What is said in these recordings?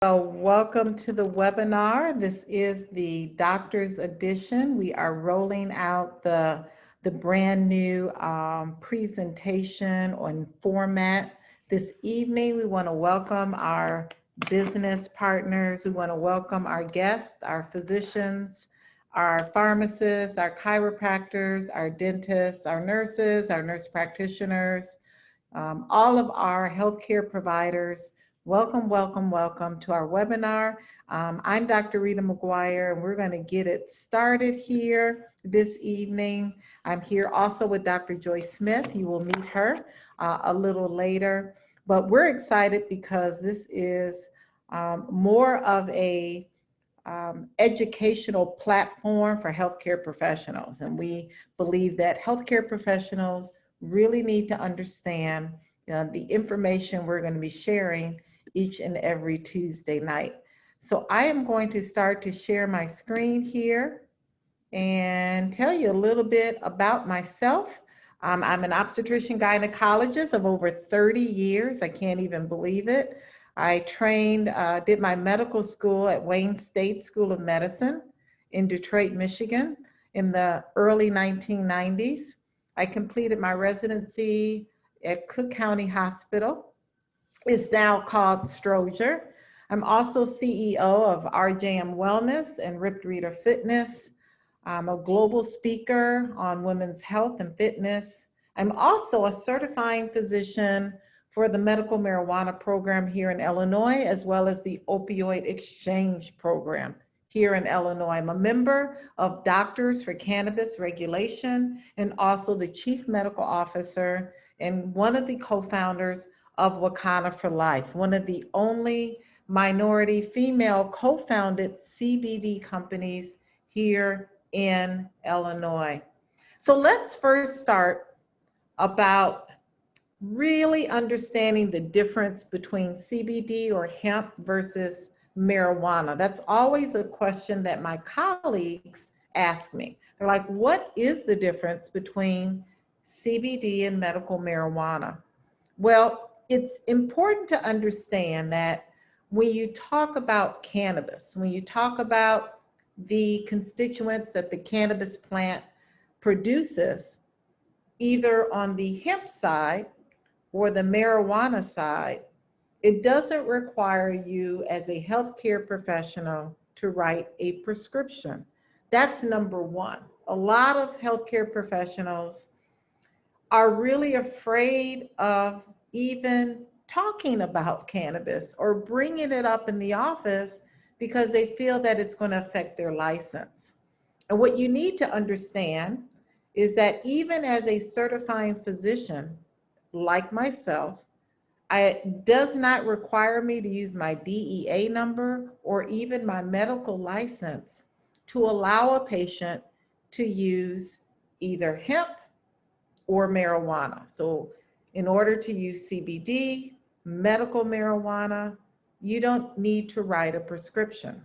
Well, welcome to the webinar. This is the doctor's edition. We are rolling out the brand new presentation on format. This evening, we want to welcome our business partners. We want to welcome our guests, our physicians, our pharmacists, our chiropractors, our dentists, our nurse practitioners, all of our healthcare providers. Welcome, welcome, welcome to our webinar. I'm Dr. Rita McGuire, and we're going to get it started here this evening. I'm here also with Dr. Joy Smith. You will meet her a little later. But we're excited because this is more of a educational platform for healthcare professionals. And we believe that healthcare professionals really need to understand the information we're going to be sharing each and every Tuesday night. So I am going to start to share my screen here and tell you a little bit about myself. I'm an obstetrician gynecologist of over 30 years. I can't even believe it. I trained, did my medical school at Wayne State School of Medicine in Detroit, Michigan in the early 1990s. I completed my residency at Cook County Hospital. It's now called Stroger. I'm also CEO of RJM Wellness and Ripped Reader Fitness. I'm a global speaker on women's health and fitness. I'm also a certifying physician for the medical marijuana program here in Illinois, as well as the opioid exchange program here in Illinois. I'm a member of Doctors for Cannabis Regulation and also the chief medical officer and one of the co-founders of Wakanna for Life, one of the only minority female co-founded CBD companies here in Illinois. So let's first start about really understanding the difference between CBD or hemp versus marijuana. That's always a question that my colleagues ask me. They're like, what is the difference between CBD and medical marijuana? Well, it's important to understand that when you talk about cannabis, when you talk about the constituents that the cannabis plant produces, either on the hemp side or the marijuana side, it doesn't require you as a healthcare professional to write a prescription. That's number one. A lot of healthcare professionals are really afraid of even talking about cannabis or bringing it up in the office because they feel that it's going to affect their license. And what you need to understand is that even as a certifying physician, like myself, it does not require me to use my DEA number or even my medical license to allow a patient to use either hemp or marijuana. So in order to use CBD, medical marijuana, you don't need to write a prescription.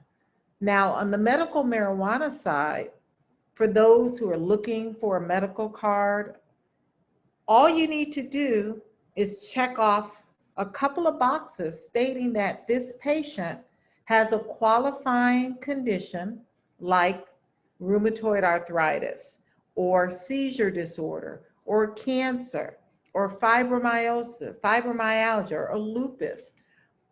Now, on the medical marijuana side, for those who are looking for a medical card, all you need to do is check off a couple of boxes stating that this patient has a qualifying condition like rheumatoid arthritis or seizure disorder or cancer or fibromyalgia or lupus.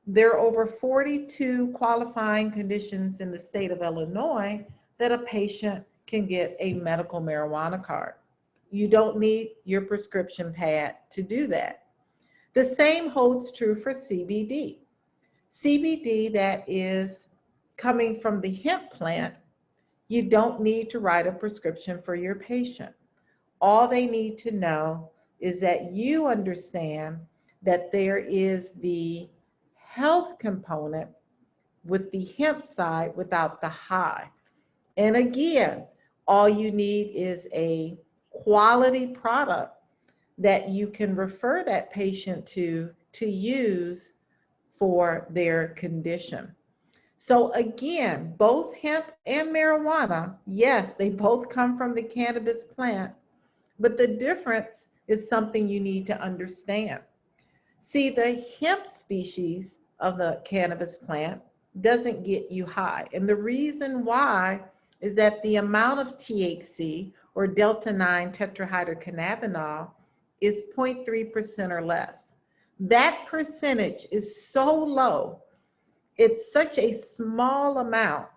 There are over 42 qualifying conditions in the state of Illinois that a patient can get a medical marijuana card. You don't need your prescription pad to do that. The same holds true for CBD. CBD that is coming from the hemp plant, you don't need to write a prescription for your patient. All they need to know is that you understand that there is the health component with the hemp side without the high. And again, all you need is a quality product that you can refer that patient to use for their condition. So again, both hemp and marijuana, yes, they both come from the cannabis plant, but the difference is something you need to understand. See, the hemp species of the cannabis plant doesn't get you high. And the reason why is that the amount of THC, or delta-9 tetrahydrocannabinol, is 0.3% or less. That percentage is so low, it's such a small amount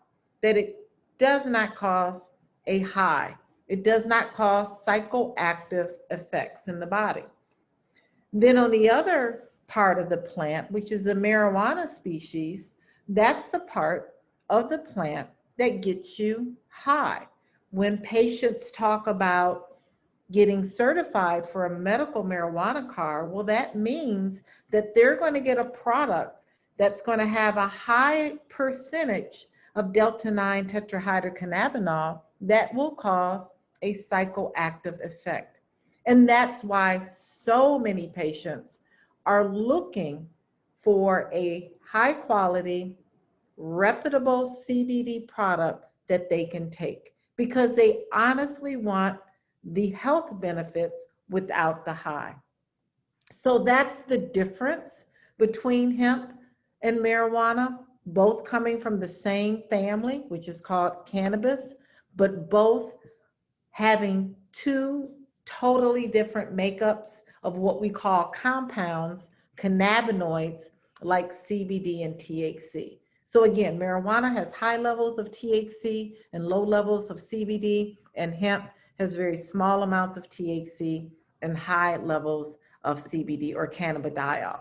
that it does not cause a high. It does not cause psychoactive effects in the body. Then on the other part of the plant, which is the marijuana species, that's the part of the plant that gets you high. When patients talk about getting certified for a medical marijuana card, well, that means that they're going to get a product that's going to have a high percentage of delta-9 tetrahydrocannabinol that will cause a psychoactive effect. And that's why so many patients are looking for a high quality, reputable CBD product that they can take, because they honestly want the health benefits without the high. So that's the difference between hemp and marijuana, both coming from the same family, which is called cannabis, but both having two totally different makeups of what we call compounds, cannabinoids, like CBD and THC. So again, marijuana has high levels of THC and low levels of CBD, and hemp has very small amounts of THC and high levels of CBD, or cannabidiol.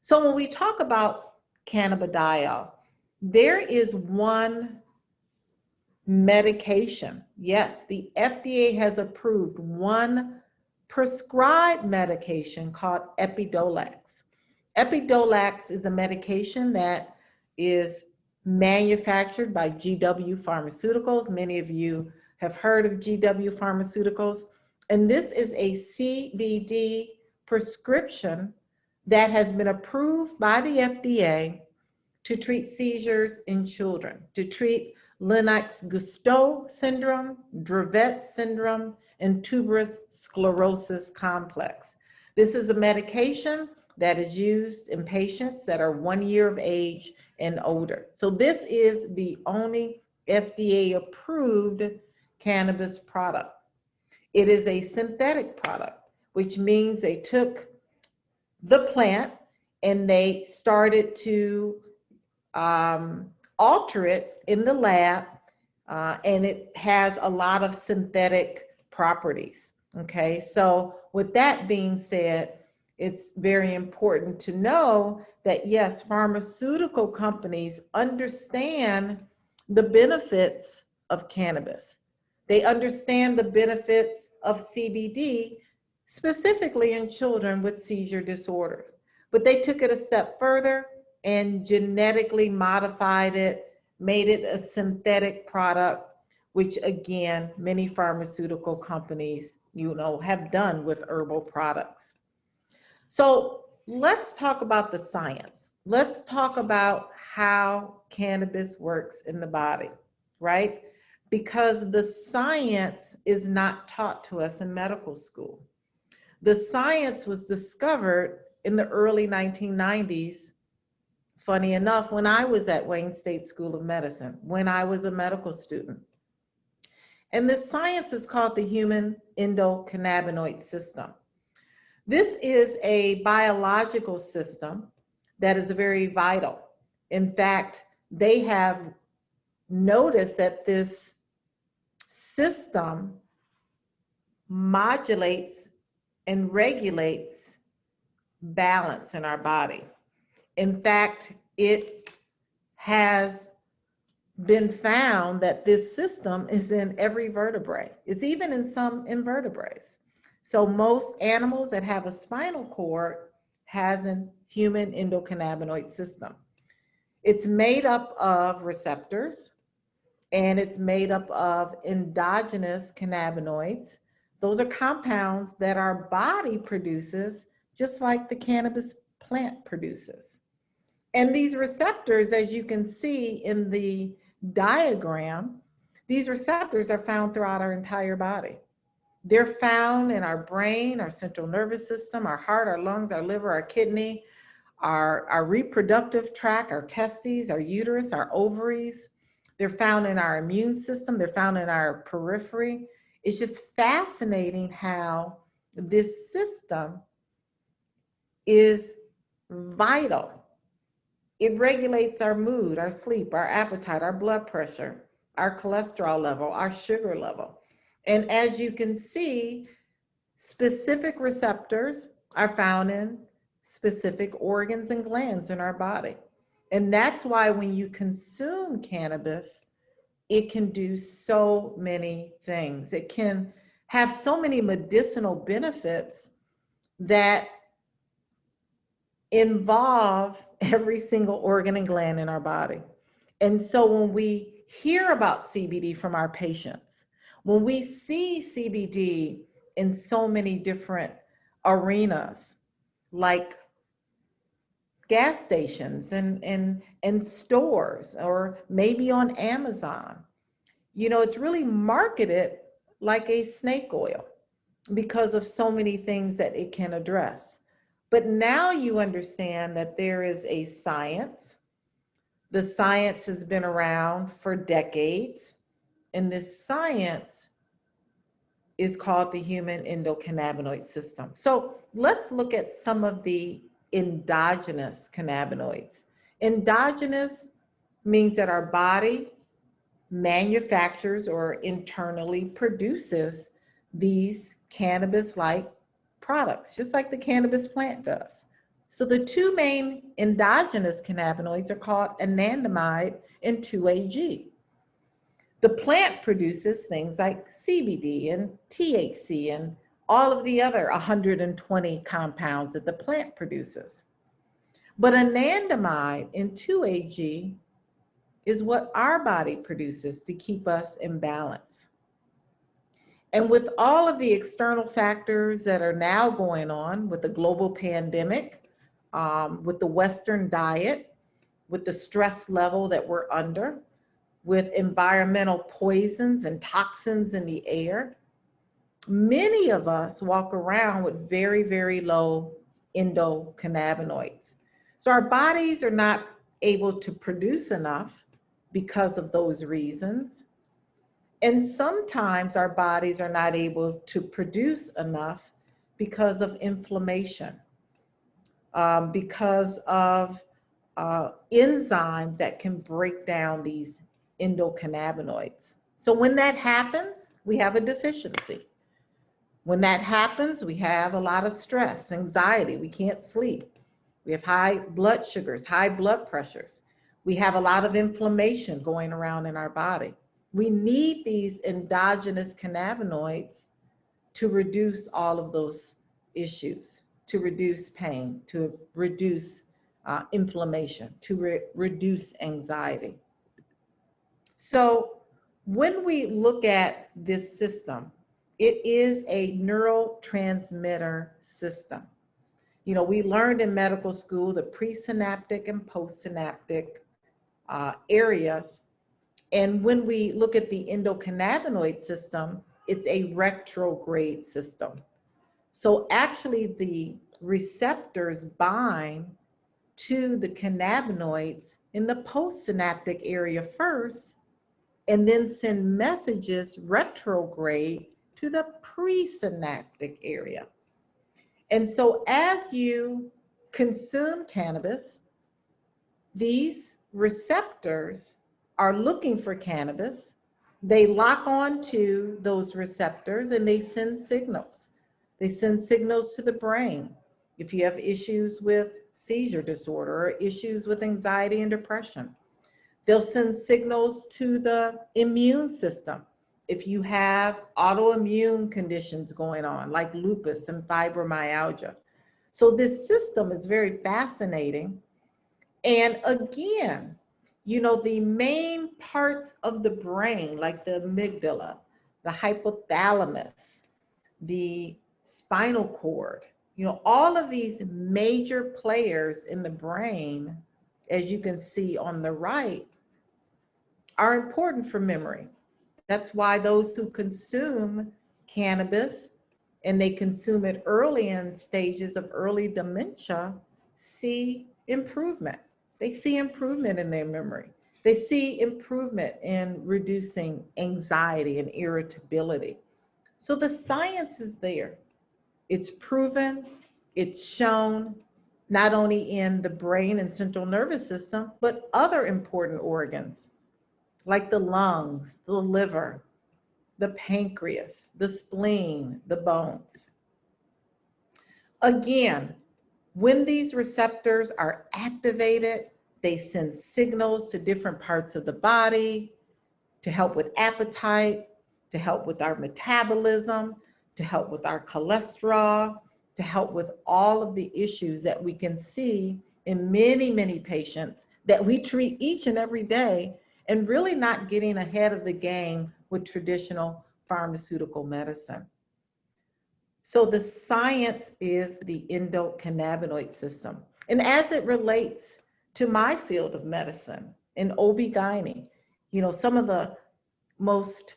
So when we talk about cannabidiol, there is one medication. Yes, the FDA has approved one prescribed medication called Epidiolex. Epidiolex is a medication that is manufactured by GW Pharmaceuticals. Many of you have heard of GW Pharmaceuticals. And this is a CBD prescription that has been approved by the FDA to treat seizures in children, to treat Lennox-Gastaut syndrome, Dravet syndrome, and tuberous sclerosis complex. This is a medication that is used in patients that are 1 year of age and older. So this is the only FDA-approved cannabis product. It is a synthetic product, which means they took the plant and they started to alter it in the lab, and it has a lot of synthetic properties. Okay, so with that being said, it's very important to know that yes, pharmaceutical companies understand the benefits of cannabis. They understand the benefits of CBD, specifically in children with seizure disorders. But they took it a step further and genetically modified it, made it a synthetic product, which again, many pharmaceutical companies, have done with herbal products. So let's talk about the science. Let's talk about how cannabis works in the body, right? Because the science is not taught to us in medical school. The science was discovered in the early 1990s, funny enough, when I was at Wayne State School of Medicine, when I was a medical student. And this science is called the human endocannabinoid system. This is a biological system that is very vital. In fact, they have noticed that this system modulates and regulates balance in our body. In fact, it has been found that this system is in every vertebrae. It's even in some invertebrates. So most animals that have a spinal cord has a human endocannabinoid system. It's made up of receptors, and it's made up of endogenous cannabinoids. Those are compounds that our body produces, just like the cannabis plant produces. And these receptors, as you can see in the diagram, these receptors are found throughout our entire body. They're found in our brain, our central nervous system, our heart, our lungs, our liver, our kidney, our reproductive tract, our testes, our uterus, our ovaries. They're found in our immune system. They're found in our periphery. It's just fascinating how this system is vital. It regulates our mood, our sleep, our appetite, our blood pressure, our cholesterol level, our sugar level. And as you can see, specific receptors are found in specific organs and glands in our body. And that's why when you consume cannabis, it can do so many things. It can have so many medicinal benefits that involve every single organ and gland in our body. And so when we hear about CBD from our patients, when we see CBD in so many different arenas, like gas stations and stores, or maybe on Amazon, you know, it's really marketed like a snake oil because of so many things that it can address. But now you understand that there is a science. The science has been around for decades, and this science is called the human endocannabinoid system. So let's look at some of the endogenous cannabinoids. Endogenous means that our body manufactures or internally produces these cannabis-like products, just like the cannabis plant does. So the two main endogenous cannabinoids are called anandamide and 2-AG. The plant produces things like CBD and THC and all of the other 120 compounds that the plant produces. But anandamide and 2-AG is what our body produces to keep us in balance. And with all of the external factors that are now going on with the global pandemic, with the Western diet, with the stress level that we're under, with environmental poisons and toxins in the air, many of us walk around with very, very low endocannabinoids. So our bodies are not able to produce enough because of those reasons. And sometimes our bodies are not able to produce enough because of inflammation, because of enzymes that can break down these endocannabinoids. So when that happens, we have a deficiency. When that happens, we have a lot of stress, anxiety, we can't sleep. We have high blood sugars, high blood pressures. We have a lot of inflammation going around in our body. We need these endogenous cannabinoids to reduce all of those issues, to reduce pain, to reduce inflammation, to reduce anxiety. So when we look at this system, it is a neurotransmitter system. You know, we learned in medical school the presynaptic and postsynaptic areas. And when we look at the endocannabinoid system, it's a retrograde system. So actually the receptors bind to the cannabinoids in the postsynaptic area first, and then send messages retrograde to the presynaptic area. And so as you consume cannabis, these receptors are looking for cannabis. They lock on to those receptors and they send signals. They send signals to the brain. If you have issues with seizure disorder or issues with anxiety and depression, they'll send signals to the immune system. If you have autoimmune conditions going on, like lupus and fibromyalgia. So this system is very fascinating. And again, you know, the main parts of the brain, like the amygdala, the hypothalamus, the spinal cord, you know, all of these major players in the brain, as you can see on the right, are important for memory. That's why those who consume cannabis and they consume it early in stages of early dementia see improvement. They see improvement in their memory. They see improvement in reducing anxiety and irritability. So the science is there. It's proven, it's shown not only in the brain and central nervous system, but other important organs like the lungs, the liver, the pancreas, the spleen, the bones. Again, when these receptors are activated, they send signals to different parts of the body to help with appetite, to help with our metabolism, to help with our cholesterol, to help with all of the issues that we can see in many, many patients that we treat each and every day, and really not getting ahead of the game with traditional pharmaceutical medicine. So the science is the endocannabinoid system. And as it relates to my field of medicine in OB-GYN, some of the most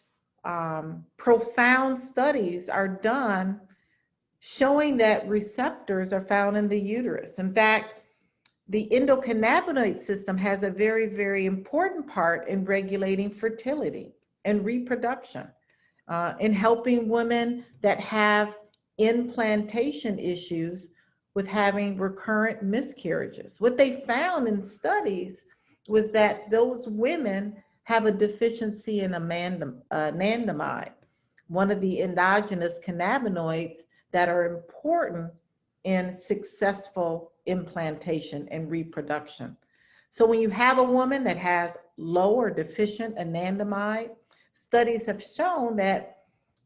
profound studies are done showing that receptors are found in the uterus. In fact, the endocannabinoid system has a very, very important part in regulating fertility and reproduction, in helping women that have implantation issues with having recurrent miscarriages. What they found in studies was that those women have a deficiency in anandamide, one of the endogenous cannabinoids that are important in successful implantation and reproduction. So when you have a woman that has low or deficient anandamide, studies have shown that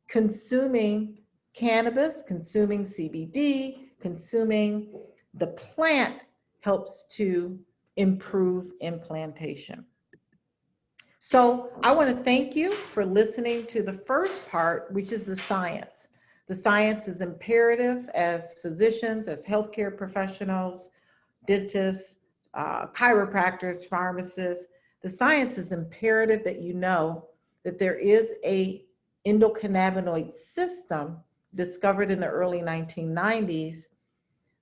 consuming cannabis, consuming CBD, consuming the plant helps to improve implantation. So I want to thank you for listening to the first part, which is the science. The science is imperative as physicians, as healthcare professionals, dentists, chiropractors, pharmacists. The science is imperative that you know that there is a endocannabinoid system discovered in the early 1990s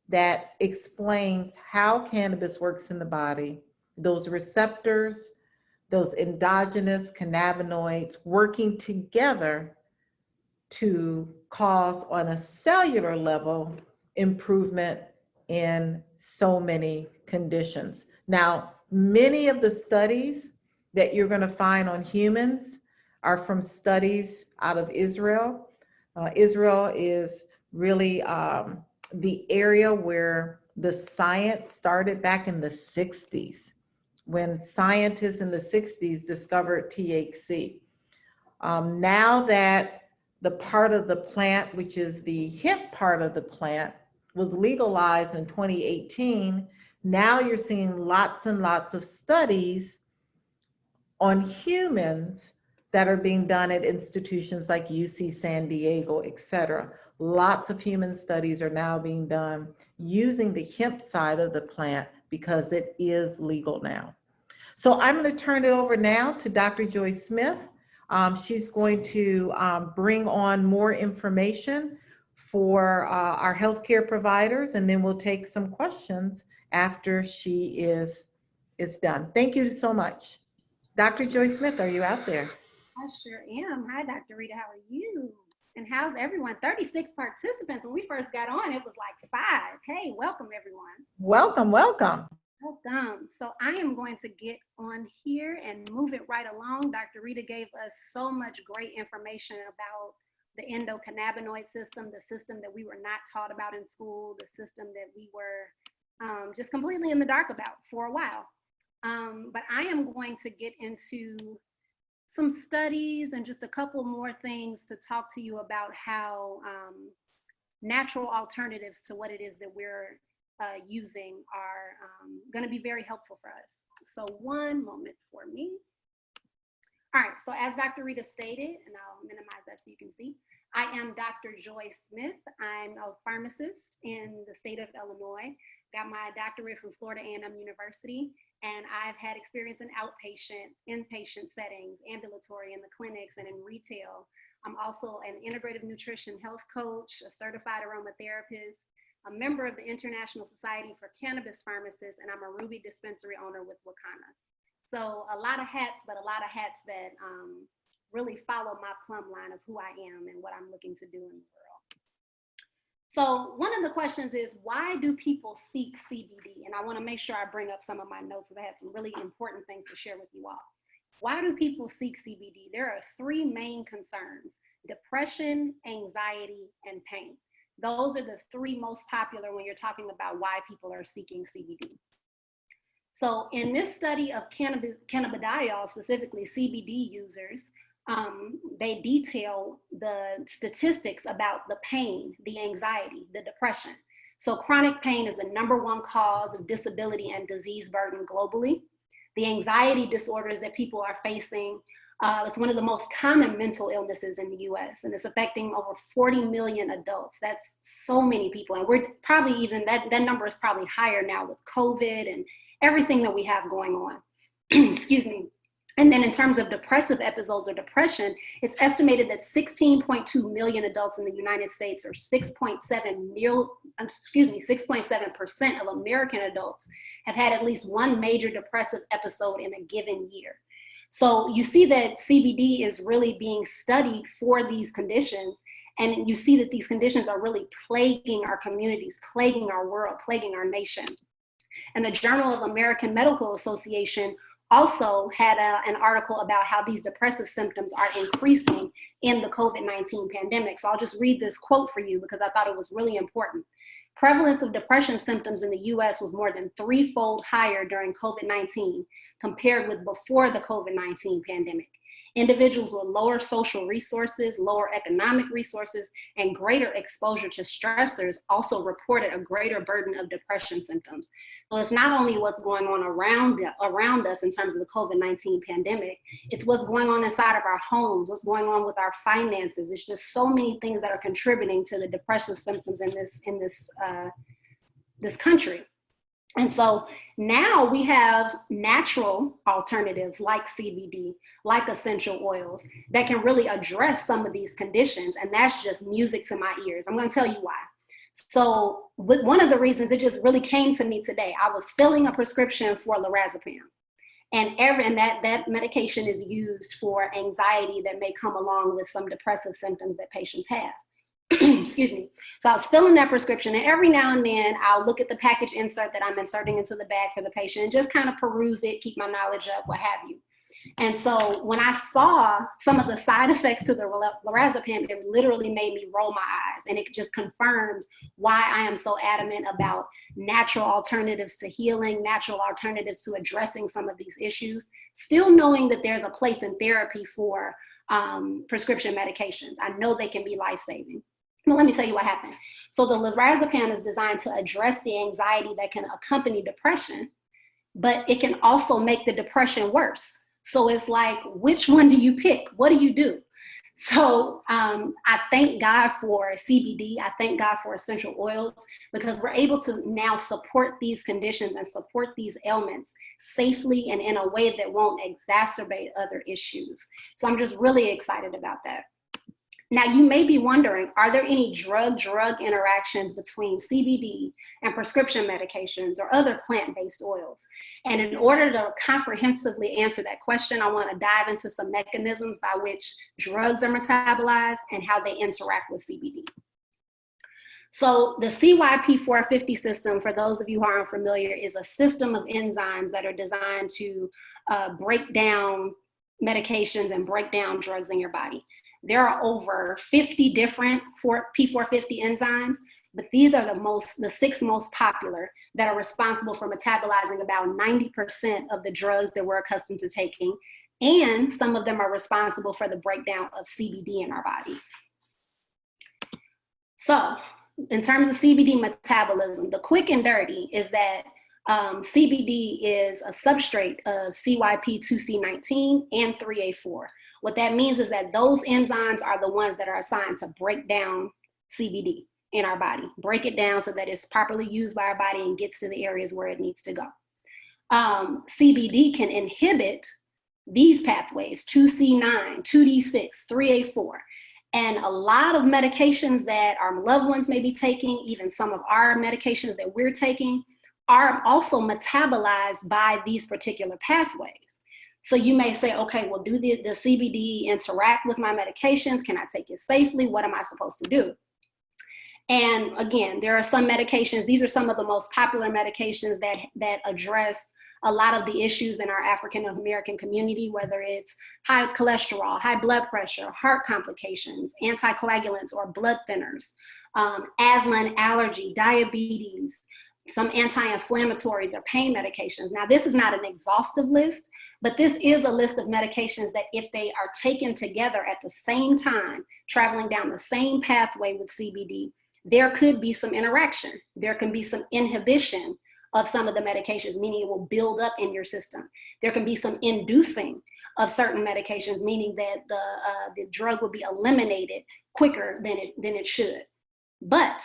that explains how cannabis works in the body, those receptors, those endogenous cannabinoids working together to cause on a cellular level improvement in so many conditions. Now, many of the studies that you're going to find on humans are from studies out of Israel. Israel is really the area where the science started back in the 60s, when scientists in the 60s discovered THC. Now that the part of the plant, which is the hemp part of the plant, was legalized in 2018, now you're seeing lots and lots of studies on humans that are being done at institutions like UC San Diego, et cetera. Lots of human studies are now being done using the hemp side of the plant because it is legal now. So I'm going to turn it over now to Dr. Joy Smith. She's going to bring on more information for our healthcare providers, and then we'll take some questions after she is done. Thank you so much. Dr. Joy Smith, are you out there? I sure am. Hi, Dr. Rita. How are you? And how's everyone? 36 participants. When we first got on, it was like 5. Hey, welcome, everyone. Welcome, welcome. Welcome. So I am going to get on here and move it right along. Dr. Rita gave us so much great information about the endocannabinoid system, the system that we were not taught about in school, the system that we were just completely in the dark about for a while. But I am going to get into some studies and just a couple more things to talk to you about how natural alternatives to what it is that we're using are going to be very helpful for us. So one moment for me. All right, so as Dr. Rita stated, and I'll minimize that so you can see, I am Dr. Joy Smith. I'm a pharmacist in the state of Illinois. Got my doctorate from Florida A&M University, and I've had experience in outpatient, inpatient settings, ambulatory, in the clinics, and in retail. I'm also an integrative nutrition health coach, a certified aromatherapist, a member of the International Society for Cannabis Pharmacists, and I'm a Ruby dispensary owner with Wakanna. So a lot of hats, but a lot of hats that really follow my plumb line of who I am and what I'm looking to do in the world. So one of the questions is, why do people seek CBD? And I want to make sure I bring up some of my notes because I had some really important things to share with you all. Why do people seek CBD? There are three main concerns: depression, anxiety, and pain. Those are the three most popular when you're talking about why people are seeking CBD. So in this study of cannabidiol, specifically CBD users, they detail the statistics about the pain, the anxiety, the depression. So chronic pain is the #1 cause of disability and disease burden globally. The anxiety disorders that people are facing is one of the most common mental illnesses in the US, and it's affecting over 40 million adults. That's so many people. And we're probably even, that number is probably higher now with COVID and everything that we have going on. Excuse me. And then in terms of depressive episodes or depression, it's estimated that 16.2 million adults in the United States, or 6.7% of American adults, have had at least one major depressive episode in a given year. So you see that CBD is really being studied for these conditions, and you see that these conditions are really plaguing our communities, plaguing our world, plaguing our nation. And the Journal of American Medical Association also had an article about how these depressive symptoms are increasing in the COVID-19 pandemic. So I'll just read this quote for you because I thought it was really important. Prevalence of depression symptoms in the US was more than 3-fold higher during COVID-19 compared with before the COVID-19 pandemic. Individuals with lower social resources, lower economic resources, and greater exposure to stressors also reported a greater burden of depression symptoms. So it's not only what's going on around us in terms of the COVID-19 pandemic, it's what's going on inside of our homes, what's going on with our finances. It's just so many things that are contributing to the depressive symptoms in this country. And so now we have natural alternatives like CBD, like essential oils, that can really address some of these conditions. And that's just music to my ears. I'm going to tell you why. So one of the reasons it just really came to me today, I was filling a prescription for lorazepam. And that medication is used for anxiety that may come along with some depressive symptoms that patients have. Excuse me. So I was filling that prescription, and every now and then I'll look at the package insert that I'm inserting into the bag for the patient and just kind of peruse it, keep my knowledge up, what have you. And so when I saw some of the side effects to the lorazepam, it literally made me roll my eyes, and it just confirmed why I am so adamant about natural alternatives to healing, natural alternatives to addressing some of these issues, still knowing that there's a place in therapy for prescription medications. I know they can be life-saving. Well, let me tell you what happened. So the lorazepam is designed to address the anxiety that can accompany depression, but it can also make the depression worse. So it's like, which one do you pick? What do you do? So I thank God for CBD. I thank God for essential oils, because we're able to now support these conditions and support these ailments safely and in a way that won't exacerbate other issues. So I'm just really excited about that. Now, you may be wondering, are there any drug-drug interactions between CBD and prescription medications or other plant-based oils? And in order to comprehensively answer that question, I want to dive into some mechanisms by which drugs are metabolized and how they interact with CBD. So the CYP450 system, for those of you who aren't familiar, is a system of enzymes that are designed to break down medications and break down drugs in your body. There are over 50 different P450 enzymes, but these are the 6 most popular that are responsible for metabolizing about 90% of the drugs that we're accustomed to taking, and some of them are responsible for the breakdown of CBD in our bodies. So in terms of CBD metabolism, the quick and dirty is that CBD is a substrate of CYP2C19 and 3A4. What that means is that those enzymes are the ones that are assigned to break down CBD in our body, break it down so that it's properly used by our body and gets to the areas where it needs to go. CBD can inhibit these pathways, 2C9, 2D6, 3A4, And a lot of medications that our loved ones may be taking, even some of our medications that we're taking, are also metabolized by these particular pathways. So you may say, okay, well, do the CBD interact with my medications? Can I take it safely? What am I supposed to do? And again, there are some medications, these are some of the most popular medications that address a lot of the issues in our African American community, whether it's high cholesterol, high blood pressure, heart complications, anticoagulants or blood thinners, asthma and allergy, diabetes, some anti-inflammatories or pain medications. Now, this is not an exhaustive list, but this is a list of medications that if they are taken together at the same time, traveling down the same pathway with CBD, there could be some interaction. There can be some inhibition of some of the medications, meaning it will build up in your system. There can be some inducing of certain medications, meaning that the drug will be eliminated quicker than it should. But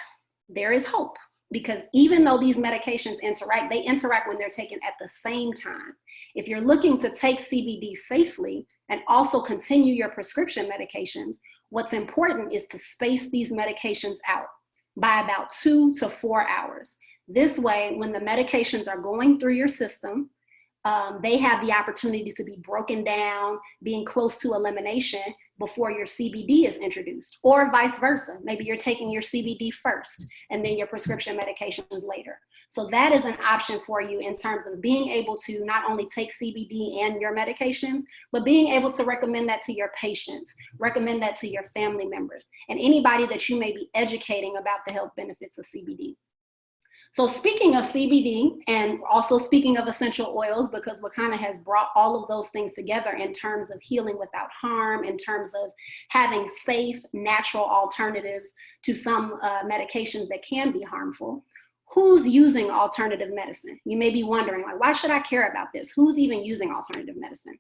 there is hope, because even though these medications interact, they interact when they're taken at the same time. If you're looking to take CBD safely and also continue your prescription medications, what's important is to space these medications out by about 2 to 4 hours. This way, when the medications are going through your system, they have the opportunity to be broken down, being close to elimination before your CBD is introduced, or vice versa. Maybe you're taking your CBD first and then your prescription medications later. So that is an option for you in terms of being able to not only take CBD and your medications, but being able to recommend that to your patients, recommend that to your family members, and anybody that you may be educating about the health benefits of CBD. So speaking of CBD and also speaking of essential oils, because Wakanna has brought all of those things together in terms of healing without harm, in terms of having safe, natural alternatives to some medications that can be harmful. Who's using alternative medicine? You may be wondering, like, why should I care about this? Who's even using alternative medicine?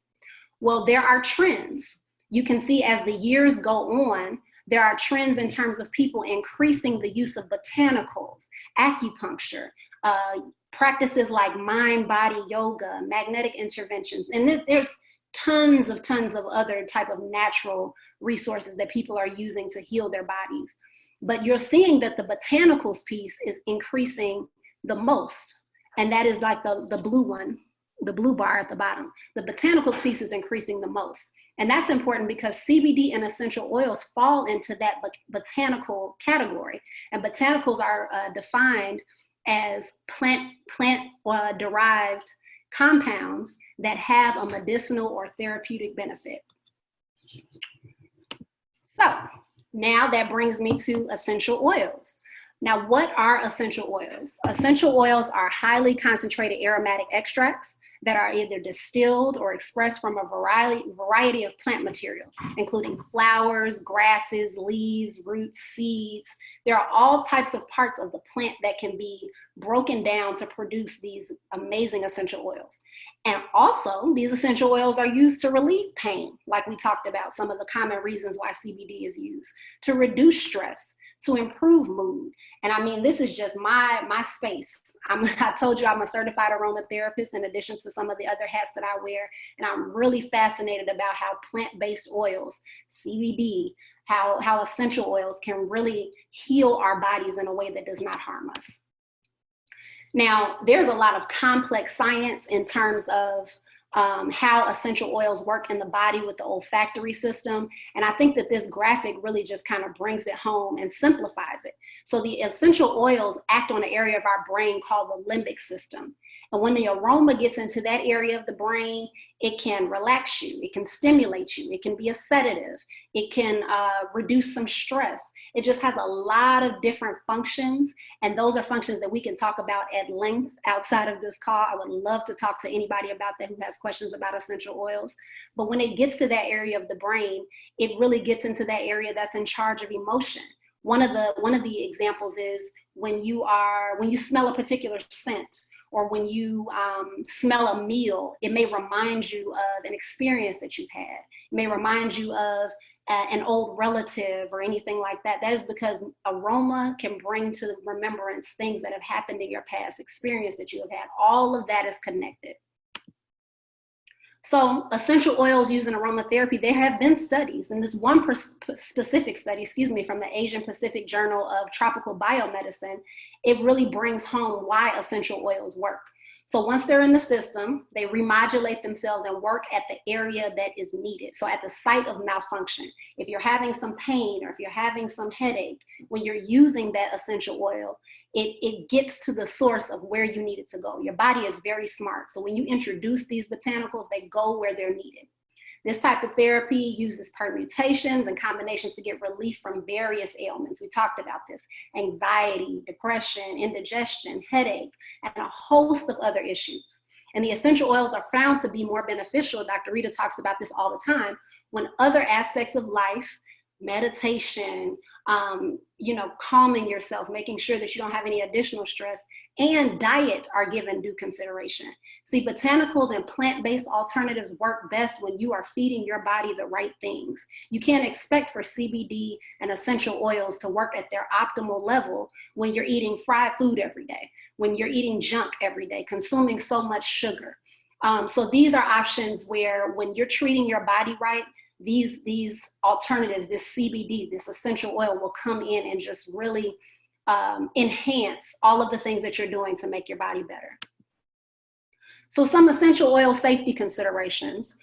Well, there are trends. You can see as the years go on, there are trends in terms of people increasing the use of botanicals, acupuncture, practices like mind-body yoga, magnetic interventions, and there's tons of other type of natural resources that people are using to heal their bodies. But you're seeing that the botanicals piece is increasing the most, and that is like the blue one, the blue bar at the bottom. The botanicals piece is increasing the most. And that's important because CBD and essential oils fall into that botanical category. And botanicals are defined as plant-derived compounds that have a medicinal or therapeutic benefit. So now that brings me to essential oils. Now, what are essential oils? Essential oils are highly concentrated aromatic extracts that are either distilled or expressed from a variety of plant material, including flowers, grasses, leaves, roots, seeds. There are all types of parts of the plant that can be broken down to produce these amazing essential oils. And also, these essential oils are used to relieve pain, like we talked about, some of the common reasons why CBD is used, to reduce stress, to improve mood. And I mean, this is just my space. I told you I'm a certified aromatherapist in addition to some of the other hats that I wear. And I'm really fascinated about how plant-based oils, CBD, how essential oils can really heal our bodies in a way that does not harm us. Now, there's a lot of complex science in terms of how essential oils work in the body with the olfactory system. And I think that this graphic really just kind of brings it home and simplifies it. So the essential oils act on an area of our brain called the limbic system. And when the aroma gets into that area of the brain, it can relax you, it can stimulate you, it can be a sedative, it can reduce some stress. It just has a lot of different functions, and those are functions that we can talk about at length outside of this call. I would love to talk to anybody about that who has questions about essential oils. But when it gets to that area of the brain, it really gets into that area that's in charge of emotion. One of the examples is when you smell a particular scent, or when you smell a meal, it may remind you of an experience that you've had. It may remind you of an old relative or anything like that. That is because aroma can bring to remembrance things that have happened in your past, experience that you have had. All of that is connected. So essential oils used in aromatherapy, there have been studies, and this one specific study, from the Asian Pacific Journal of Tropical Biomedicine, it really brings home why essential oils work. So once they're in the system, they remodulate themselves and work at the area that is needed. So at the site of malfunction, if you're having some pain or if you're having some headache, when you're using that essential oil, it gets to the source of where you need it to go. Your body is very smart. So when you introduce these botanicals, they go where they're needed. This type of therapy uses permutations and combinations to get relief from various ailments. We talked about this: anxiety, depression, indigestion, headache, and a host of other issues. And the essential oils are found to be more beneficial. Dr. Rita talks about this all the time when other aspects of life, meditation, calming yourself, making sure that you don't have any additional stress, and diet are given due consideration. See, botanicals and plant-based alternatives work best when you are feeding your body the right things. You can't expect for CBD and essential oils to work at their optimal level when you're eating fried food every day, when you're eating junk every day, consuming so much sugar. So these are options where when you're treating your body right, these alternatives, this CBD, this essential oil will come in and just really enhance all of the things that you're doing to make your body better. So some essential oil safety considerations.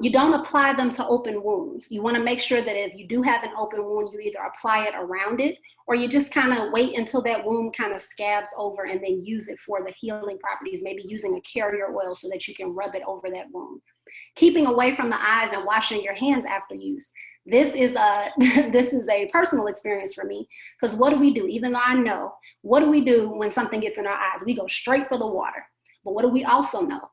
You don't apply them to open wounds. You want to make sure that if you do have an open wound, you either apply it around it or you just kind of wait until that wound kind of scabs over and then use it for the healing properties, maybe using a carrier oil so that you can rub it over that wound. Keeping away from the eyes and washing your hands after use. This is a personal experience for me, because what do we do? Even though I know, what do we do when something gets in our eyes? We go straight for the water. But what do we also know?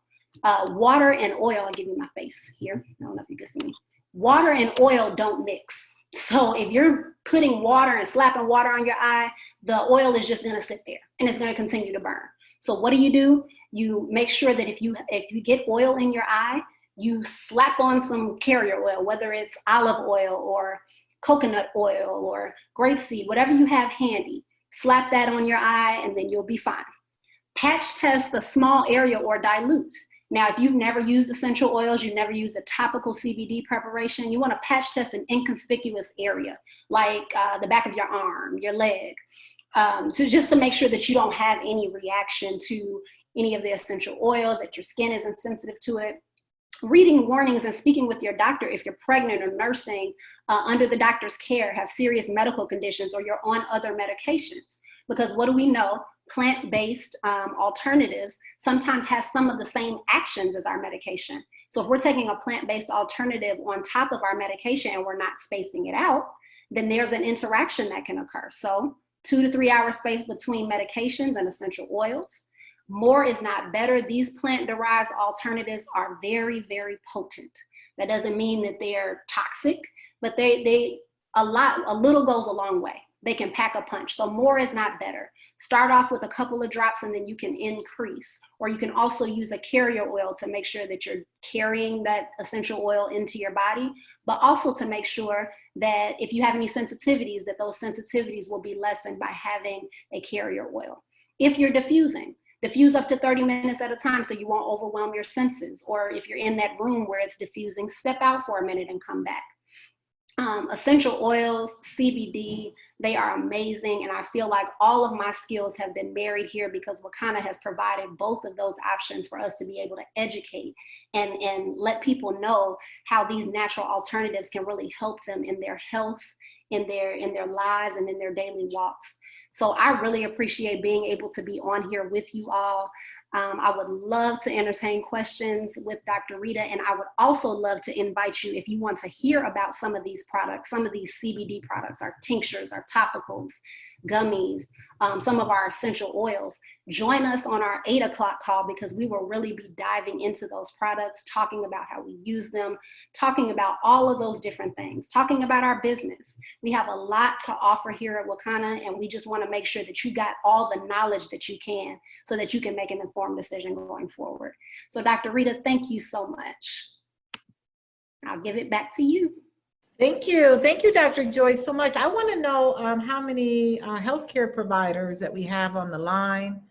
Water and oil, I'll give you my face here. I don't know if you can see me. Water and oil don't mix. So if you're putting water and slapping water on your eye, the oil is just gonna sit there and it's gonna continue to burn. So what do? You make sure that if you get oil in your eye, you slap on some carrier oil, whether it's olive oil or coconut oil or grapeseed, whatever you have handy. Slap that on your eye and then you'll be fine. Patch test a small area or dilute. Now, if you've never used essential oils, you've never used a topical CBD preparation, you want to patch test an inconspicuous area, like the back of your arm, your leg, just to make sure that you don't have any reaction to any of the essential oils, that your skin isn't sensitive to it. Reading warnings and speaking with your doctor if you're pregnant or nursing under the doctor's care, have serious medical conditions, or you're on other medications. Because what do we know? Plant-based alternatives sometimes have some of the same actions as our medication. So if we're taking a plant-based alternative on top of our medication and we're not spacing it out, then there's an interaction that can occur. So 2 to 3 hour space between medications and essential oils. More is not better. These plant-derived alternatives are very, very potent. That doesn't mean that they're toxic, but a little goes a long way. They can pack a punch. So more is not better. Start off with a couple of drops and then you can increase. Or you can also use a carrier oil to make sure that you're carrying that essential oil into your body, but also to make sure that if you have any sensitivities, that those sensitivities will be lessened by having a carrier oil. If you're diffusing, diffuse up to 30 minutes at a time so you won't overwhelm your senses. Or if you're in that room where it's diffusing, step out for a minute and come back. Essential oils, CBD, they are amazing. And I feel like all of my skills have been married here because Wakanna has provided both of those options for us to be able to educate and let people know how these natural alternatives can really help them in their health, in their lives, and in their daily walks. So I really appreciate being able to be on here with you all. I would love to entertain questions with Dr. Rita, and I would also love to invite you, if you want to hear about some of these products, some of these CBD products, our tinctures, our topicals, gummies, some of our essential oils, join us on our 8 o'clock call, because we will really be diving into those products, talking about how we use them, talking about all of those different things, talking about our business. We have a lot to offer here at Wakanna, and we just want to make sure that you got all the knowledge that you can so that you can make an informed decision going forward. So Dr. Rita, thank you so much. I'll give it back to you. Thank you. Thank you, Dr. Joy, so much. I want to know how many healthcare providers that we have on the line.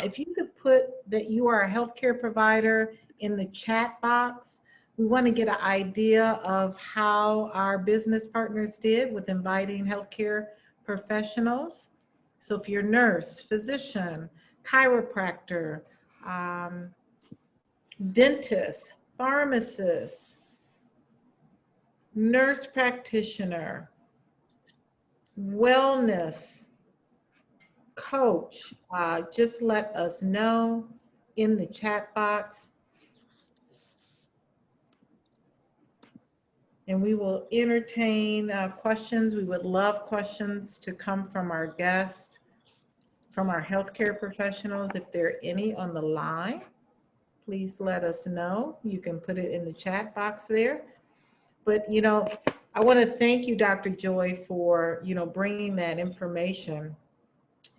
If you could put that you are a healthcare provider in the chat box, We want to get an idea of how our business partners did with inviting healthcare professionals. So if you're a nurse, physician, chiropractor, um, dentist, pharmacist, nurse practitioner, wellness coach, just let us know in the chat box and we will entertain questions. We would love questions to come from our guests, from our healthcare professionals. If there are any on the line, please let us know. You can put it in the chat box there. But, I want to thank you, Dr. Joy, for, bringing that information,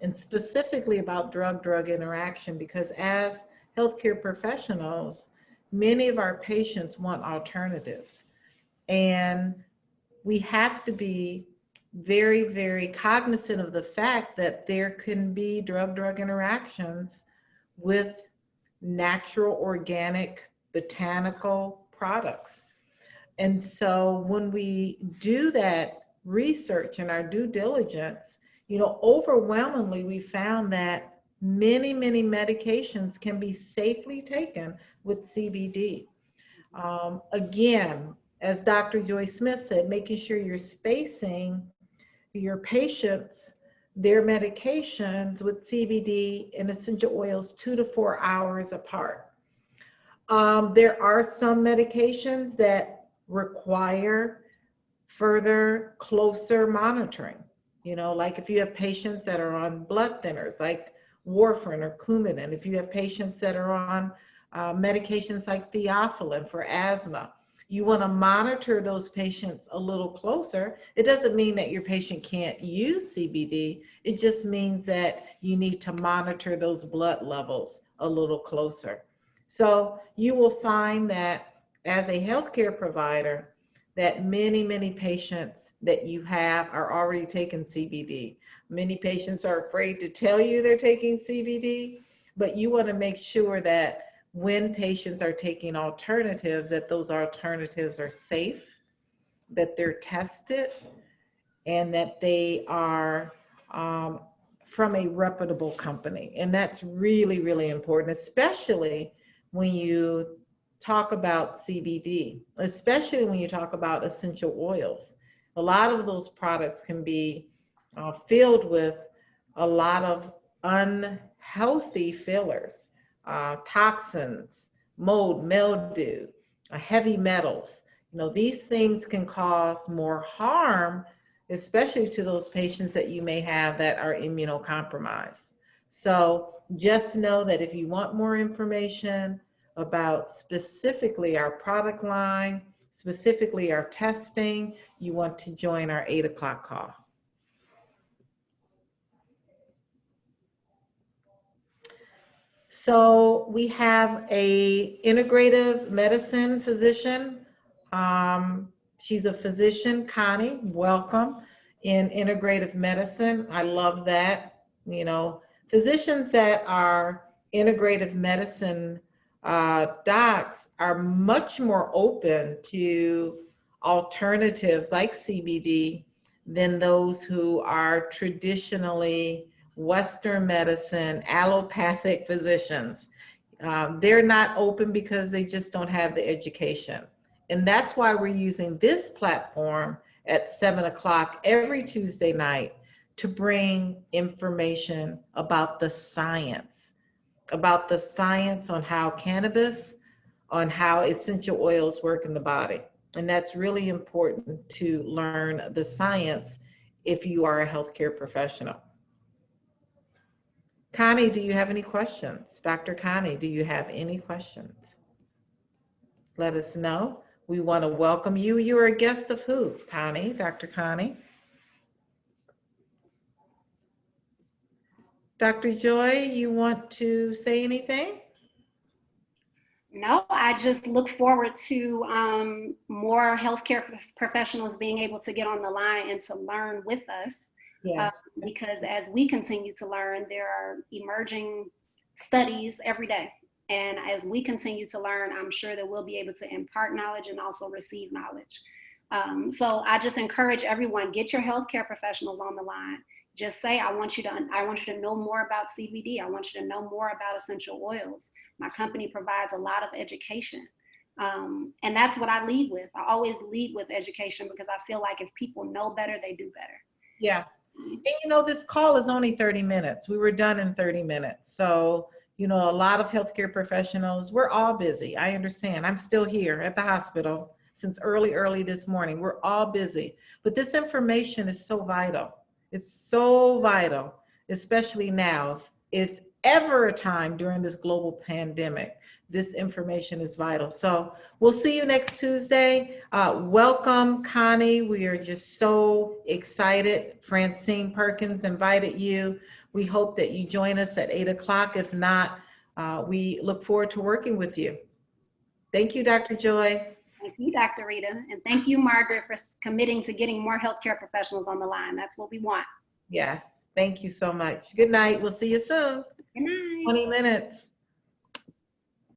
and specifically about drug-drug interaction, because as healthcare professionals, many of our patients want alternatives. And we have to be very, very cognizant of the fact that there can be drug-drug interactions with natural, organic, botanical products. And so when we do that research and our due diligence, overwhelmingly we found that many, many medications can be safely taken with CBD. Again, as Dr. Joy Smith said, making sure you're spacing your patients, their medications with CBD and essential oils 2 to 4 hours apart. There are some medications that require further, closer monitoring. Like if you have patients that are on blood thinners, like warfarin or Coumadin, if you have patients that are on medications like theophylline for asthma, you want to monitor those patients a little closer. It doesn't mean that your patient can't use CBD. It just means that you need to monitor those blood levels a little closer. So you will find that as a healthcare provider, that many, many patients that you have are already taking CBD. Many patients are afraid to tell you they're taking CBD, but you want to make sure that when patients are taking alternatives, that those alternatives are safe, that they're tested, and that they are from a reputable company. And that's really, really important, especially when you talk about CBD, especially when you talk about essential oils. A lot of those products can be filled with a lot of unhealthy fillers, toxins, mold, mildew, heavy metals. These things can cause more harm, especially to those patients that you may have that are immunocompromised. So just know that if you want more information about specifically our product line, specifically our testing, you want to join our 8 o'clock call. So we have a integrative medicine physician. She's a physician, Connie, welcome in integrative medicine. I love that. Physicians that are integrative medicine docs are much more open to alternatives like CBD than those who are traditionally Western medicine, allopathic physicians. They're not open because they just don't have the education. And that's why we're using this platform at 7 o'clock every Tuesday night to bring information about the science on how cannabis, on how essential oils work in the body. And that's really important to learn the science if you are a healthcare professional. Connie, do you have any questions? Dr. Connie, do you have any questions? Let us know. We want to welcome you. You are a guest of who, Connie, Dr. Connie? Dr. Joy, you want to say anything? No, I just look forward to more healthcare professionals being able to get on the line and to learn with us. Yes. Because as we continue to learn, there are emerging studies every day. And as we continue to learn, I'm sure that we'll be able to impart knowledge and also receive knowledge. So I just encourage everyone, get your healthcare professionals on the line. Just say, I want you to know more about CBD. I want you to know more about essential oils. My company provides a lot of education. And that's what I lead with. I always lead with education because I feel like if people know better, they do better. Yeah. And this call is only 30 minutes. We were done in 30 minutes. So, a lot of healthcare professionals, we're all busy. I understand. I'm still here at the hospital since early this morning. We're all busy. But this information is so vital. It's so vital, especially now. If ever a time during this global pandemic, this information is vital. So we'll see you next Tuesday. Welcome, Connie. We are just so excited. Francine Perkins invited you. We hope that you join us at 8 o'clock. If not, we look forward to working with you. Thank you, Dr. Joy. Thank you, Dr. Rita. And thank you, Margaret, for committing to getting more healthcare professionals on the line. That's what we want. Yes. Thank you so much. Good night. We'll see you soon. Good night. 20 minutes.